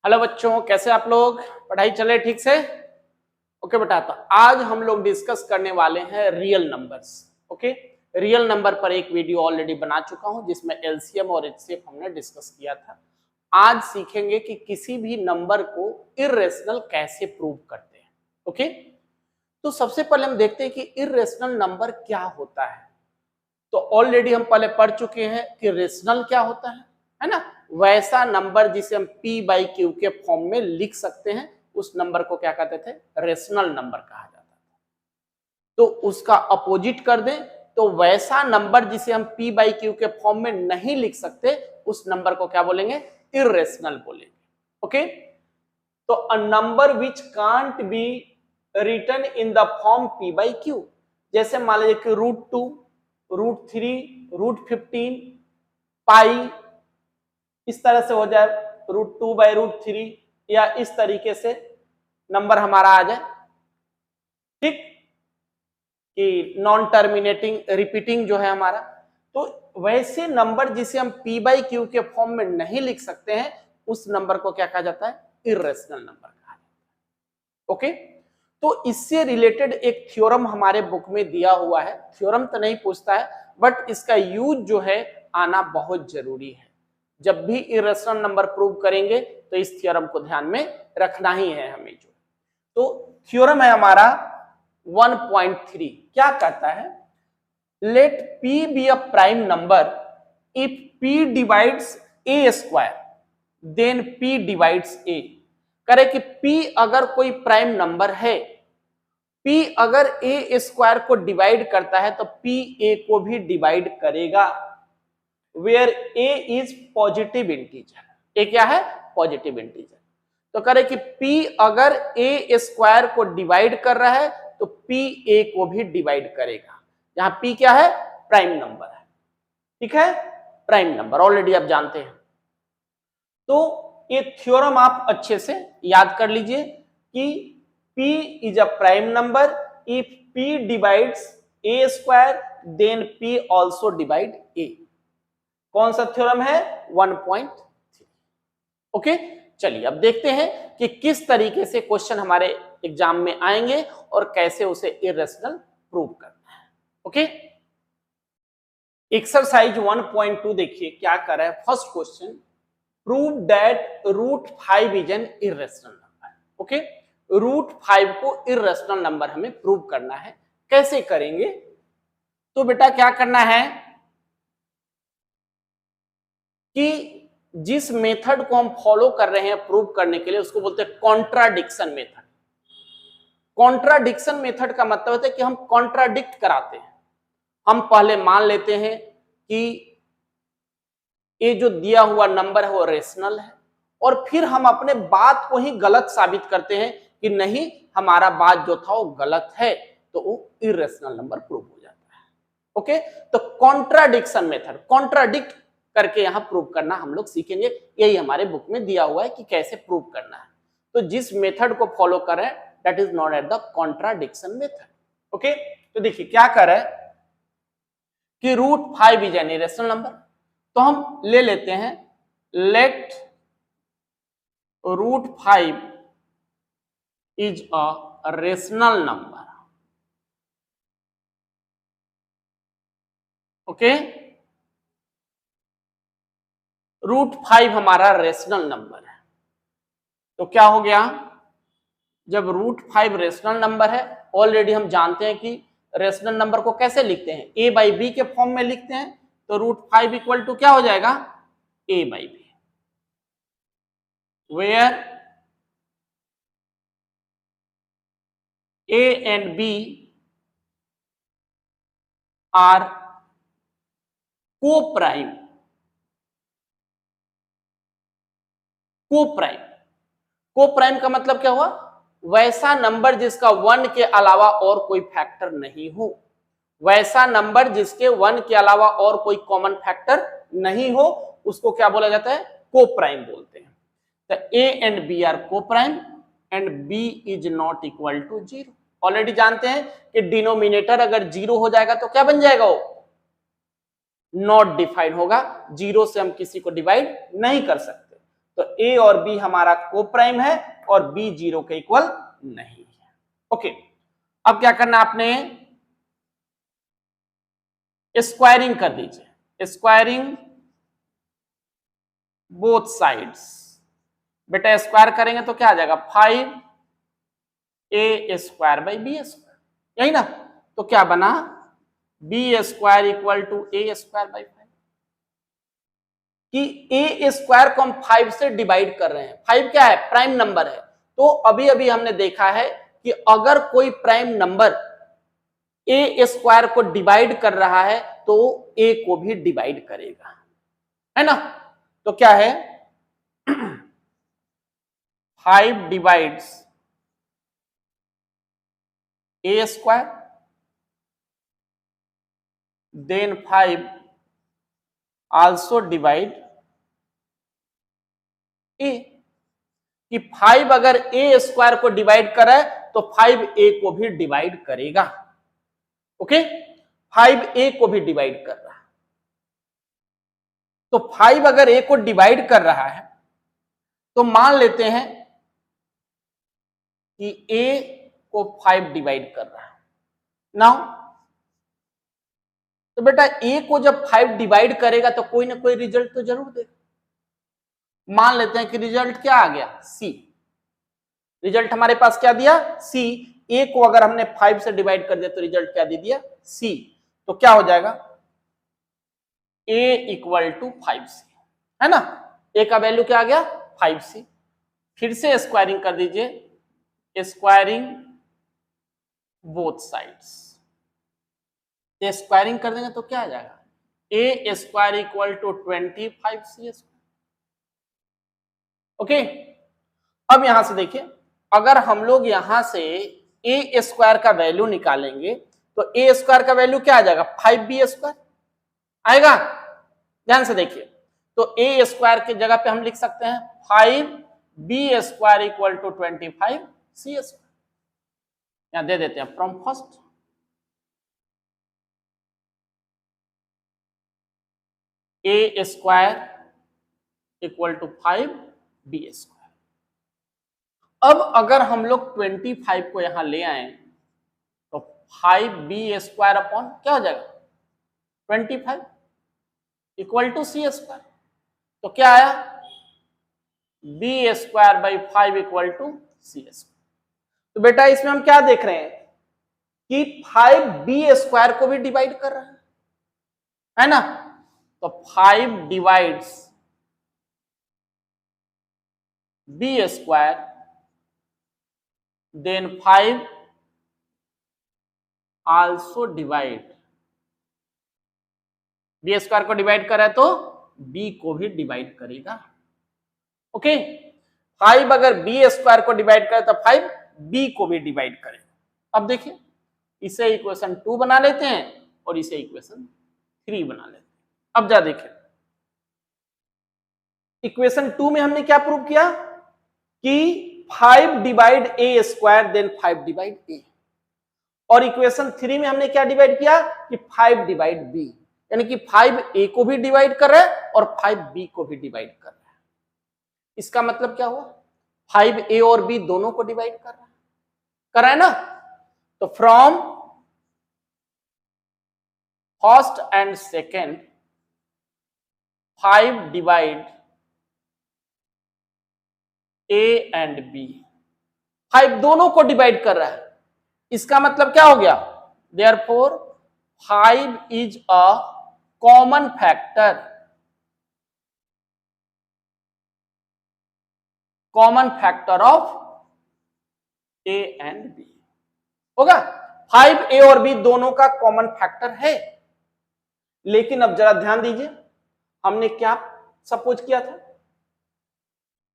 Hello बच्चों, कैसे आप लोग? पढ़ाई चले ठीक से? ओके बेटा, तो आज हम लोग डिस्कस करने वाले हैं real numbers. Okay, real number पर एक वीडियो ऑलरेडी बना चुका हूं जिसमें एलसीएम और एचसीएफ हमने डिस्कस किया था। आज सीखेंगे कि किसी भी नंबर को इर्रेशनल कैसे प्रूव करते हैं। ओके, तो सबसे पहले हम देखते हैं कि इर्रेशनल नंबर क्या होता है। तो ऑलरेडी हम पहले पढ़ चुके हैं कि रेशनल क्या होता है ना? वैसा नंबर जिसे हम p बाई क्यू के फॉर्म में लिख सकते हैं, उस नंबर को क्या कहते थे? रेशनल नंबर कहा जाता था। तो उसका अपोजिट कर दें तो वैसा नंबर जिसे हम p बाई क्यू के फॉर्म में नहीं लिख सकते, उस नंबर को क्या बोलेंगे? इर्रेशनल बोलेंगे। ओके, तो a number which can't be written in the form p by q, जैसे मान लीजिए कि √2, √3, √15, पाई, इस तरह से हो जाए, √2 बाई √3, या इस तरीके से नंबर हमारा आ जाए। ठीक, कि नॉन टर्मिनेटिंग रिपीटिंग जो है हमारा, तो वैसे नंबर जिसे हम p बाई क्यू के फॉर्म में नहीं लिख सकते हैं, उस नंबर को क्या कहा जाता है? इर्रेशनल नंबर कहा जाता है। ओके, तो इससे रिलेटेड एक थ्योरम हमारे बुक में दिया हुआ है। थ्योरम तो नहीं पूछता है, बट इसका यूज जो है आना बहुत जरूरी है। जब भी इर्रेशनल नंबर प्रूव करेंगे तो इस थ्योरम को ध्यान में रखना ही है हमें। जो तो थ्योरम है हमारा 1.3, क्या कहता है? Let p be a prime number if p divides a square then p divides a। करे कि p अगर कोई प्राइम नंबर है, p अगर a स्क्वायर को डिवाइड करता है तो p a को भी डिवाइड करेगा, where a is positive integer. a क्या है? Positive integer. तो करे कि p अगर a स्क्वायर को डिवाइड कर रहा है तो p a को भी डिवाइड करेगा, जहां p क्या है? प्राइम नंबर है। ठीक है, प्राइम नंबर ऑलरेडी आप जानते हैं। तो ये थ्योरम आप अच्छे से याद कर लीजिए कि p is a prime number if p divides a square then p also divide a। कौन सा थ्योरम है? 1.3। ओके, चलिए अब देखते हैं कि किस तरीके से क्वेश्चन हमारे एग्जाम में आएंगे और कैसे उसे इर्रेशनल प्रूव करना है। ओके, एक्सरसाइज 1.2 देखिए क्या कर रहा है। First question, prove that √5 is an irrational number. Okay, √5 को इर्रेशनल नंबर हमें प्रूव करना है। कैसे करेंगे? तो बेटा क्या करना है कि जिस मेथड को हम फॉलो कर रहे हैं प्रूव करने के लिए, उसको बोलते हैं कॉन्ट्राडिक्शन मेथड। कॉन्ट्राडिक्शन मेथड का मतलब होता है कि हम कॉन्ट्राडिक्ट कराते हैं। हम पहले मान लेते हैं कि ये जो दिया हुआ नंबर है वो रेशनल है, और फिर हम अपने बात को ही गलत साबित करते हैं कि नहीं, हमारा बात जो था वो गलत है, तो वो इर्रेशनल नंबर प्रूव हो जाता है। ओके, तो कॉन्ट्राडिक्शन मेथड, कॉन्ट्राडिक्ट करके यहां प्रूव करना हम लोग सीखेंगे। यही हमारे बुक में दिया हुआ है कि कैसे प्रूव करना है। तो जिस मेथड को फॉलो कर रहे हैं that is known as the contradiction method. Okay, तो देखिए क्या कर रहे हैं कि √5 इज एन इरेशनल नंबर, तो हम ले लेते हैं let √5 is a rational number. Okay, √5 हमारा रेशनल नंबर है। तो क्या हो गया? जब √5 रेशनल नंबर है, ऑलरेडी हम जानते हैं कि रेशनल नंबर को कैसे लिखते हैं? a बाई बी के फॉर्म में लिखते हैं। तो √5 इक्वल टू क्या हो जाएगा? a by b, where a and b are coprime. Coprime, coprime का मतलब क्या हुआ? वैसा नंबर जिसका 1 के अलावा और कोई फैक्टर नहीं हो, वैसा नंबर जिसके 1 के अलावा और कोई कॉमन फैक्टर नहीं हो, उसको क्या बोला जाता है? को प्राइम बोलते हैं। तो a and b are coprime and b is not equal to 0। Already जानते हैं कि डिनोमिनेटर अगर 0 हो जाएगा तो क्या बन जाएगा? वो नॉट डिफाइंड होगा। 0 से हम किसी को डिवाइड नहीं कर सकते। तो ए और बी हमारा को प्राइम है और बी 0 के इक्वल नहीं है। ओके, अब क्या करना आपने, स्क्वायरिंग कर दीजिए, स्क्वायरिंग बोथ साइड्स। बेटा स्क्वायर करेंगे तो क्या आ जाएगा, 5a square by B square, यही ना। तो क्या बना, b square equal to a square by 5, कि ए स्क्वायर को हम 5 से डिवाइड कर रहे हैं। 5 क्या है, प्राइम नंबर है। तो अभी अभी हमने देखा है कि अगर कोई प्राइम नंबर ए स्क्वायर को डिवाइड कर रहा है तो ए को भी डिवाइड करेगा, है ना। तो क्या है, 5 डिवाइड्स ए स्क्वायर, देन 5 आल्सो डिवाइड ए, कि 5 अगर ए स्क्वायर को डिवाइड करे तो 5 ए को भी डिवाइड करेगा। ओके, 5 ए को भी डिवाइड कर रहा है। तो 5 अगर ए को डिवाइड कर रहा है तो मान लेते हैं कि ए को 5 डिवाइड कर रहा है नाउ। तो बेटा ए को जब 5 डिवाइड करेगा तो कोई ना कोई रिजल्ट तो जरूर देगा। मान लेते हैं कि रिजल्ट क्या आ गया, सी। रिजल्ट हमारे पास क्या दिया, सी। ए को अगर हमने 5 से डिवाइड कर दिया तो रिजल्ट क्या दे दिया, सी। तो क्या हो जाएगा, ए इक्वल टू 5c, है ना। ए का वैल्यू क्या आ गया, 5c। फिर से स्क्वायरिंग कर दीजिए, स्क्वायरिंग बोथ साइड्स। स्क्वायरिंग कर देंगे तो क्या आ जाएगा, a square equal to 25c। Okay, अब यहां से देखिए, अगर हम लोग यहां से ए स्क्वायर का वैल्यू निकालेंगे तो ए स्क्वायर का वैल्यू क्या आ जाएगा, 5b स्क्वायर आएगा। ध्यान से देखिए, तो ए स्क्वायर की जगह पे हम लिख सकते हैं 5b square equal to 25c square. यहां दे देते हैं from first, a square equal to 5b square. अब अगर हम लोग 25 को यहां ले आए तो 5b स्क्वायर अपॉन क्या हो जाएगा, 25 इक्वल टू सी स्क्वायर। तो क्या आया, b square by 5 equal to c square. तो बेटा इसमें हम क्या देख रहे हैं कि 5b स्क्वायर को भी डिवाइड कर रहा है ना। तो 5 divides b square, then 5 also divide, b square को डिवाइड कर रहा है तो b को भी डिवाइड करेगा। ओके, 5 अगर b स्क्वायर को डिवाइड करे तो 5 b को भी डिवाइड करेगा। अब देखिए, इसे इक्वेशन 2 बना लेते हैं और इसे इक्वेशन 3 बना लेते हैं। अब जा देखिए, इक्वेशन 2 में हमने क्या प्रूव किया कि 5 डिवाइड ए स्क्वायर देन 5 डिवाइड ए, और इक्वेशन 3 में हमने क्या डिवाइड किया कि 5 डिवाइड बी, यानी कि 5 ए को भी डिवाइड कर रहा है और 5 बी को भी डिवाइड कर रहा है। इसका मतलब क्या हुआ, 5 ए और बी दोनों को डिवाइड कर रहा है ना। तो from first and second 5 divide a and b, 5 दोनों को डिवाइड कर रहा है। इसका मतलब क्या हो गया, therefore 5 is a common factor, common factor of a and b होगा। 5 ए और बी दोनों का कॉमन फैक्टर है। लेकिन अब जरा ध्यान दीजिए, हमने क्या सपोज किया था,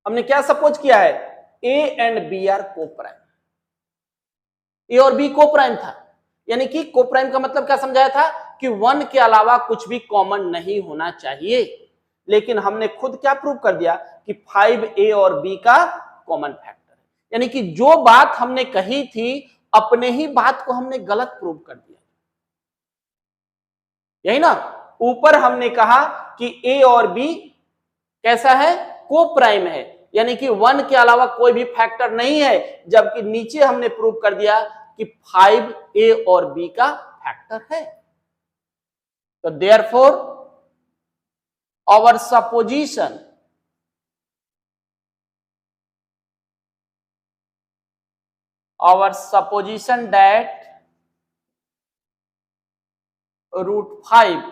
हमने क्या सपोज किया है, ए एंड बी आर को प्राइम, ए और बी को प्राइम था। यानी कि को प्राइम का मतलब क्या समझाया था कि 1 के अलावा कुछ भी कॉमन नहीं होना चाहिए। लेकिन हमने खुद क्या प्रूव कर दिया कि 5 ए और बी का कॉमन फैक्टर है। यानी कि जो बात हमने कही थी अपने ही बात को हमने गलत प्रूव कर दिया, यही ना। ऊपर हमने कहा कि ए और बी कैसा है, को प्राइम है, यानी कि 1 के अलावा कोई भी फैक्टर नहीं है, जबकि नीचे हमने प्रूव कर दिया कि 5 ए और बी का फैक्टर है। तो therefore our supposition that root 5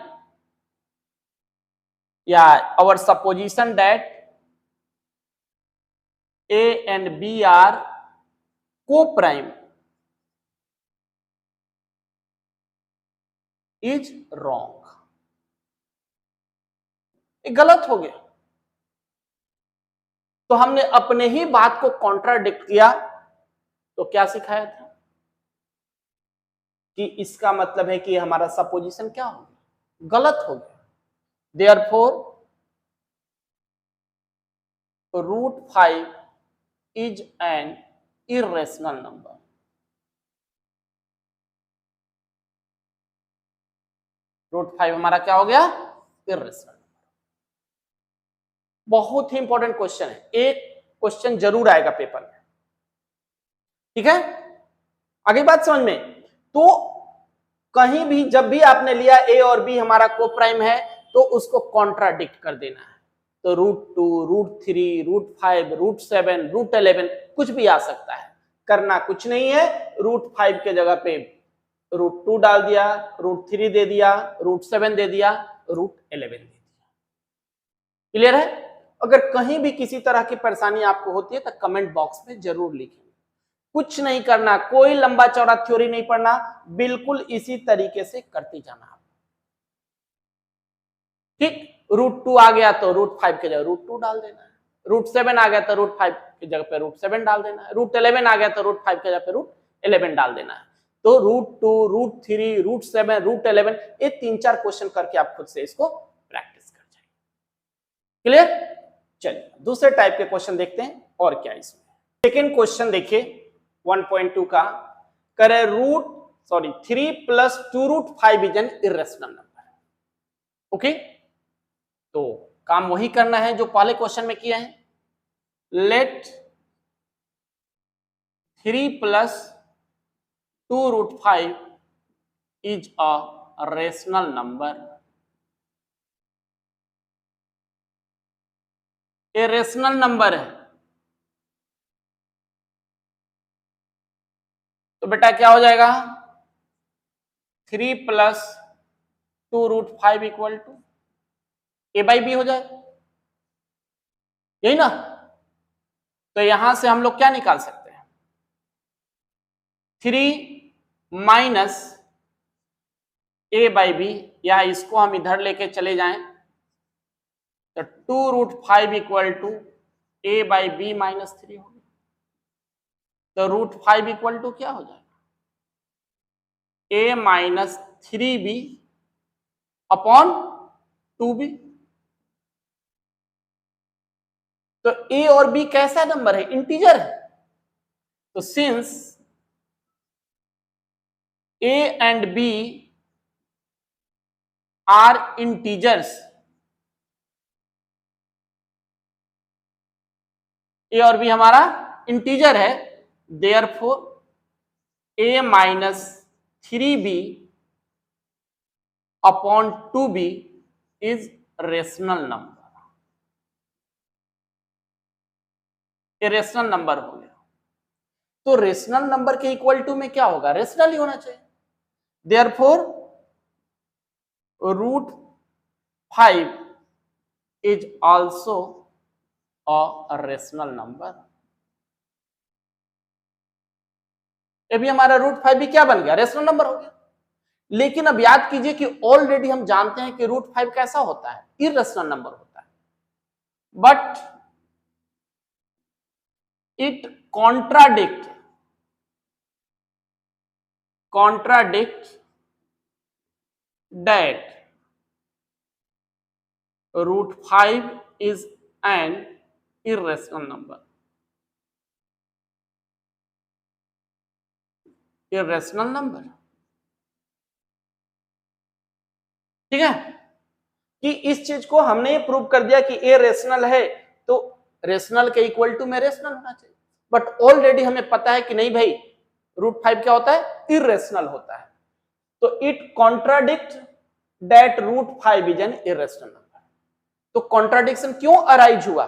our supposition that A and B are co-prime is wrong। ये गलत हो गया। तो हमने अपने ही बात को कॉन्ट्राडिक्ट किया, तो क्या सिखाया था कि इसका मतलब है कि हमारा सपोजिशन क्या हो गया, गलत हो गया। Therefore root 5 is an irrational number. Root 5 हमारा क्या हो गया, इर्रेशनल नंबर। बहुत ही इंपॉर्टेंट क्वेश्चन है, एक क्वेश्चन जरूर आएगा पेपर में, ठीक है। आगे बात समझ में। तो कहीं भी जब भी आपने लिया ए और बी हमारा को प्राइम है, तो उसको कॉन्ट्राडिक्ट कर देना है। तो √2, √3, √5, √7, √11 कुछ भी आ सकता है, करना कुछ नहीं है। √5 के जगह पे √2 डाल दिया, √3 दे दिया, √7 दे दिया, √11 दे दिया। क्लियर है। अगर कहीं भी किसी तरह की परेशानी आपको होती है तो कमेंट बॉक्स में जरूर लिखें। कुछ नहीं करना, कोई लंबा चौड़ा थ्योरी नहीं पढ़ना, बिल्कुल इसी तरीके से करते जाना। ठीक, √2 आ गया तो √5 के जगह √2 डाल देना है, √7 आ गया तो √5 की जगह पे √7 डाल देना है, √11 आ गया तो √5 के जगह पे √11 डाल देना है। तो √2, √3, √7, √11 ये 3-4 क्वेश्चन करके आप खुद से इसको प्रैक्टिस कर जाइए। क्लियर। चलिए दूसरे टाइप के क्वेश्चन देखते हैं और क्या इसमें। सेकेंड क्वेश्चन देखिए 1.2 का, करे 3 + 2√5 is an irrational number. Okay, तो काम वही करना है जो पहले क्वेश्चन में किया है। Let 3 + 2√5 is a rational number. ये रेशनल नंबर है, तो बेटा क्या हो जाएगा, 3 + 2√5 इक्वल टू A/B हो जाएगा, यही ना। तो यहां से हम लोग क्या निकाल सकते हैं, 3 - A/B, या इसको हम इधर लेके चले जाएं तो 2√5 इक्वल टू A/B - 3 होगा। तो √5 इक्वल टू क्या हो जाएगा, A - 3B अपॉन 2B। तो A और B कैसा नंबर है, इंटीजर है। तो since A and B are integers, A और B हमारा इंटीजर है, therefore A - 3B upon 2B is rational number. ये रेशनल नंबर हो गया। तो रेशनल नंबर के इक्वल टू में क्या होगा, रेशनल ही होना चाहिए। Therefore √5 is also a rational number. ये भी हमारा √5 भी क्या बन गया, रेशनल नंबर हो गया। लेकिन अब याद कीजिए कि ऑलरेडी हम जानते हैं कि √5 कैसा होता है, इर्रेशनल नंबर होता है, but it contradict that √5 is an irrational number। irrational number, ठीक है, कि इस चीज को हमने प्रूव कर दिया कि ए रेशनल है, तो रेशनल के इक्वल टू में रेशनल होना चाहिए, बट ऑलरेडी हमें पता है कि नहीं भाई, √5 क्या होता है, इरेशनल होता है, तो it contradict that √5 is an irrational number. तो कॉन्ट्राडिक्शन क्यों अराइज हुआ,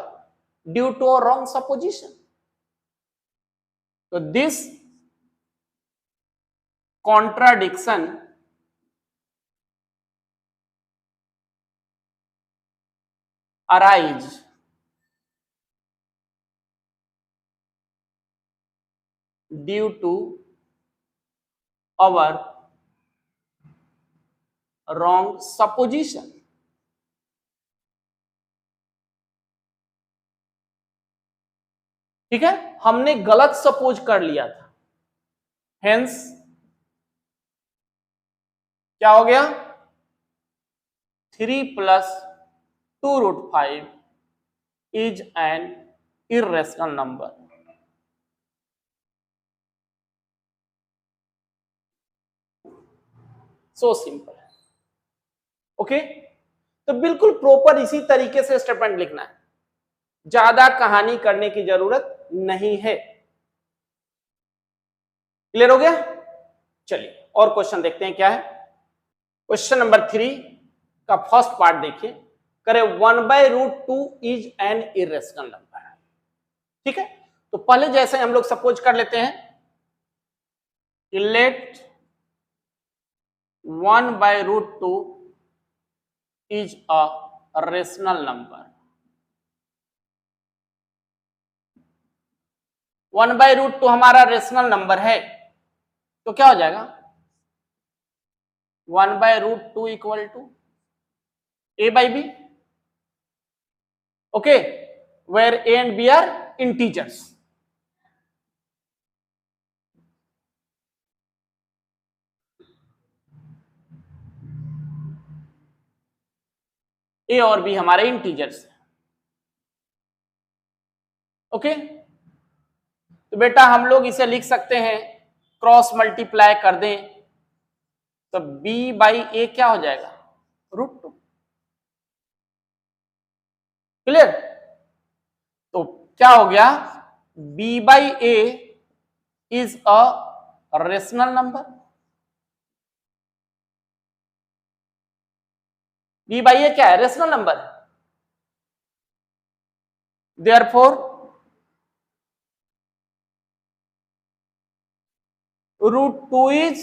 due to a wrong supposition. तो this contradiction arise due to our wrong supposition। ठीक है, हमने गलत सपोज कर लिया था, हेंस क्या हो गया, 3 + 2√5 is an irrational number. So simple. Okay, तो बिल्कुल प्रॉपर इसी तरीके से स्टेटमेंट लिखना है, ज्यादा कहानी करने की जरूरत नहीं है। क्लियर हो गया? चलिए और क्वेश्चन देखते हैं क्या है। क्वेश्चन नंबर 3 का फर्स्ट पार्ट देखिए, करे 1/√2 इज एन इरेशनल नंबर। ठीक है, तो पहले जैसे हम लोग सपोज कर लेते हैं कि let 1/√2 is a rational number. 1/√2 हमारा रेशनल नंबर है, तो क्या हो जाएगा, 1/√2 equal to a/b। Okay, where a and b are integers. a और b हमारे इंटीजर्स है। ओके, तो बेटा हम लोग इसे लिख सकते हैं, क्रॉस मल्टीप्लाई कर दें तो b/a क्या हो जाएगा, √2। क्लियर? तो क्या हो गया, b/a is a rational number. b/a क्या है, rational number. Therefore √2 is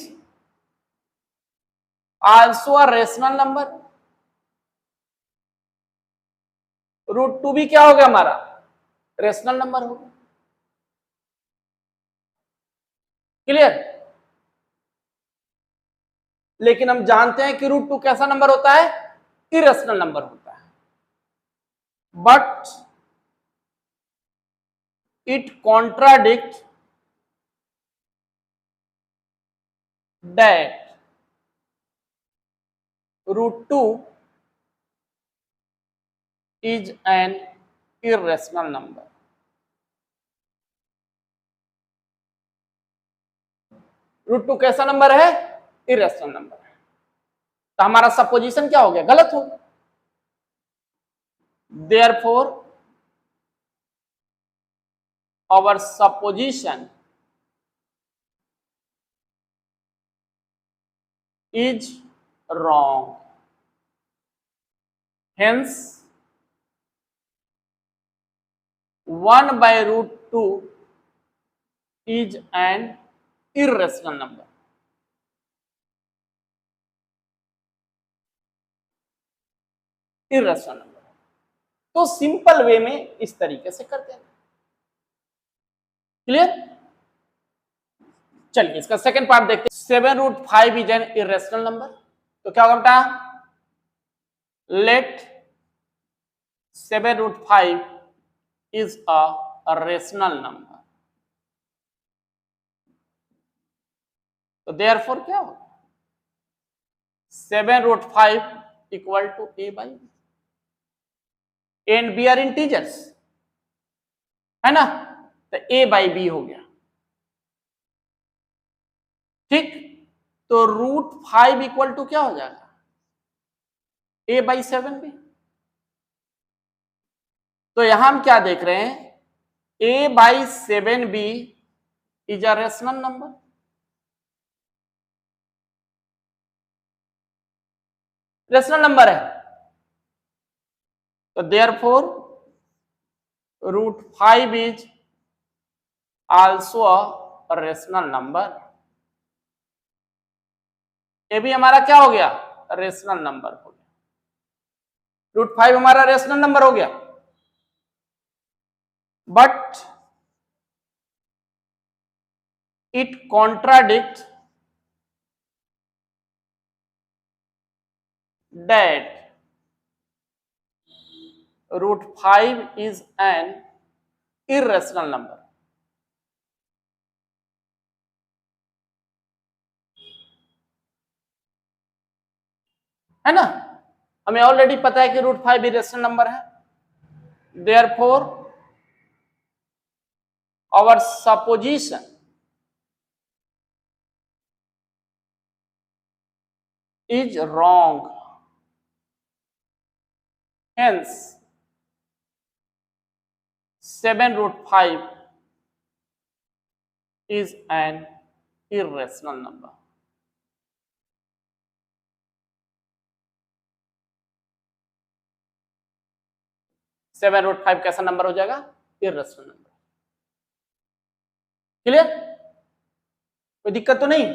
also a rational number. √2 भी क्या हो गया हमारा, रेशनल नंबर हो गया। क्लियर? लेकिन हम जानते हैं कि √2 कैसा नंबर होता है, इरेशनल नंबर होता है, but it contradict that √2 is an irrational number। √2 कैसा नंबर है, इरेशनल नंबर है, तो हमारा सपोजिशन क्या हो गया, गलत हो गया। Therefore our supposition is wrong, hence 1/√2 is an irrational number। Irrational number, तो सिंपल वे में इस तरीके से करते हैं। क्लियर? चलिए इसका सेकंड पार्ट देखते हैं। 7√5 इज एन इरेशनल नंबर, तो क्या होगा बेटा, let 7√5 is a rational number. तो देयरफॉर क्या होगा, 7√5 equal to a/b, and b are integers है ना, तो a/b हो गया। ठीक, तो √5 इक्वल टू क्या हो जाएगा, a/7b। तो यहां हम क्या देख रहे हैं, a/7b is a rational number. Rational number है, तो therefore √5 is also a rational number. ये भी हमारा क्या हो गया, रेशनल नंबर हो गया। √5 हमारा रेशनल नंबर हो गया, but it contradict that √5 is an irrational number। है ना, हमें ऑलरेडी पता है कि √5 इरेशनल नंबर है। Therefore our supposition is wrong, hence 7√5 is an irrational number। (7√5) कैसा नंबर हो जाएगा, इर्रेशनल नंबर। क्लियर, कोई दिक्कत तो नहीं।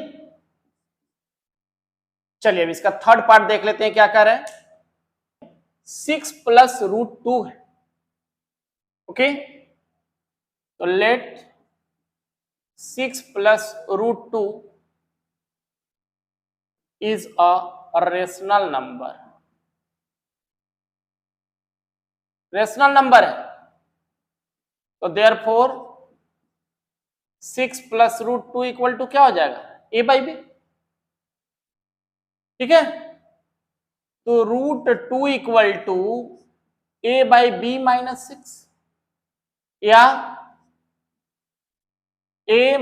चलिए अब इसका थर्ड पार्ट देख लेते हैं, क्या कर रहे हैं। 6 + √2 है, ओके, तो let 6 + √2 is a rational number. Rational number है, तो देयरफॉर 6 + √2 इक्वल टू क्या हो जाएगा, a/b। ठीक है, तो √2 इक्वल टू a/b - 6 या a -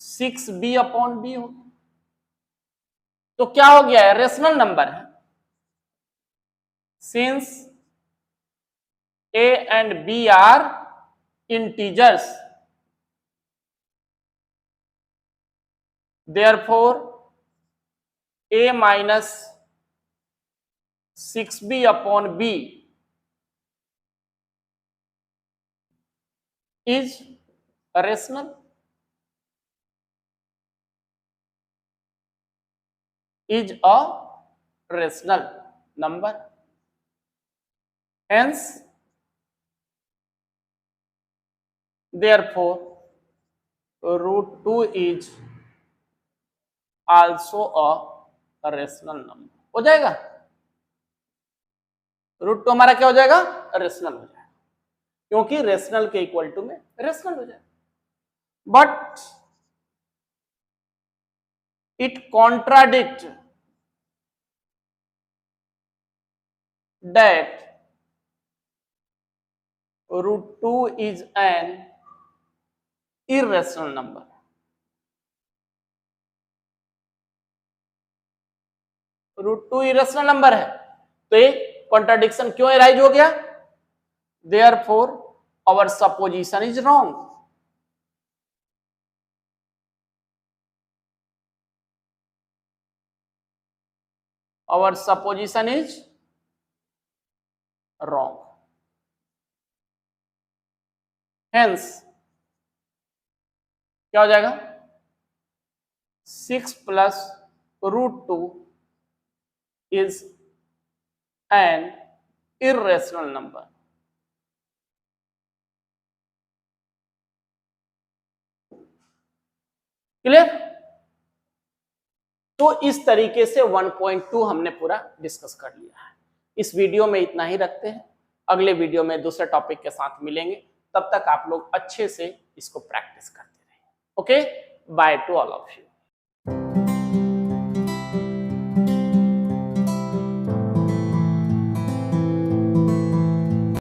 6b/b हो। तो क्या हो गया है, रेशनल नंबर है। Since a and b are integers, therefore a - 6b/b is rational। is a rational number, hence therefore √2 is also a rational number। हो जाएगा, √2 हमारा क्या हो जाएगा, रेशनल हो जाएगा, क्योंकि रेशनल के इक्वल टू में रेशनल हो जाएगा। But it contradict that √2 is an irrational number। √2 irrational number है, तो ये कॉन्ट्राडिक्शन क्यों अराइज हो गया, therefore our supposition is wrong. Our supposition is wrong, hence क्या हो जाएगा, 6 + √2 is an irrational number। Clear, तो इस तरीके से 1.2 हमने पूरा डिस्कस कर लिया है। इस वीडियो में इतना ही रखते हैं, अगले वीडियो में दूसरे टॉपिक के साथ मिलेंगे। तब तक आप लोग अच्छे से इसको प्रैक्टिस करते रहिए। Okay, by two all of you.